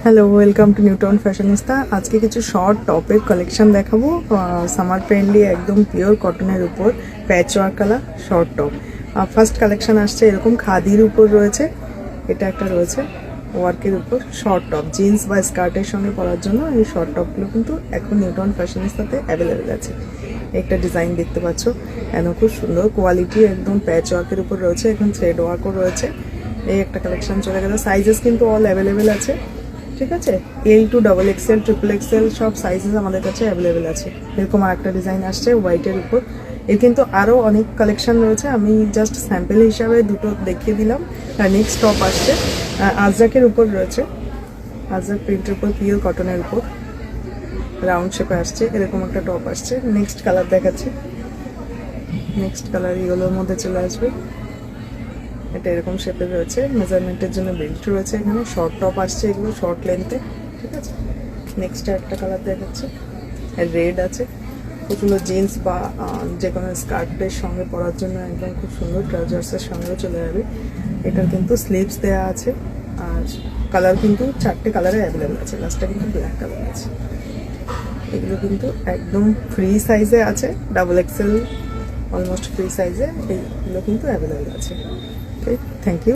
Hello, welcome to New Town fashionista. আজকে কিছু short টপের কালেকশন দেখাবো। সামার ফ্রেন্ডলি একদম পিওর কটনের উপর প্যাচ work colour short top. First collection আসছে এরকম খাদির উপর রয়েছে, এটা একটা রয়েছে ওয়ার্কের উপর শর্ট টপ, জিন্স বা স্কার্টের সঙ্গে পরার জন্য এই শর্ট টপগুলো কিন্তু এখন নিউটাউন ফ্যাশনিস্তাতে অ্যাভেলেবেল আছে। একটা ডিজাইন দেখতে পাচ্ছ, এন খুব সুন্দর কোয়ালিটি, একদম প্যাচ ওয়ার্কের উপর রয়েছে, এখন থ্রেড ওয়ার্কও রয়েছে। এই একটা কালেকশন চলে গেল। সাইজেস কিন্তু অল অ্যাভেলেবেল আছে, ঠিক আছে। L to double XL, triple XL সব সাইজেস আমাদের কাছে অ্যাভেলেবেল আছে। এরকম আরেকটা ডিজাইন আসছে হোয়াইটের উপর। এর কিন্তু আরও অনেক কালেকশন রয়েছে, আমি জাস্ট স্যাম্পল হিসাবে দুটো দেখিয়ে দিলাম। আর নেক্সট টপ আসছে আজরাকের উপর রয়েছে, আজরাক প্রিন্টের উপর পিওর কটনের উপর রাউন্ড শেপে আসছে, এরকম একটা টপ আসছে। নেক্সট কালার দেখাচ্ছি, নেক্সট কালার ইয়েলোর মধ্যে চলে আসবে। এটা এরকম শেপে রয়েছে, মেজারমেন্টের জন্য বেল্ট রয়েছে, এখানে শর্ট টপ আসছে, এগুলো শর্ট লেন্থে, ঠিক আছে। নেক্সট একটা কালার দেখাচ্ছে, রেড আছে, প্রচুর জিন্স বা যে কোনো স্কার্টের সঙ্গে পরার জন্য একদম খুব সুন্দর, ট্রাউজার্সের সঙ্গেও চলে যাবে। এটার কিন্তু স্লিভস দেওয়া আছে, আর কালার কিন্তু চারটে কালারে অ্যাভেলেবেল আছে, লাস্টটা কিন্তু ব্ল্যাক কালার আছে। এগুলো কিন্তু একদম ফ্রি সাইজে আছে, ডাবল এক্সেল অলমোস্ট ফ্রি সাইজে এইগুলো কিন্তু অ্যাভেলেবেল আছে। Okay, thank you.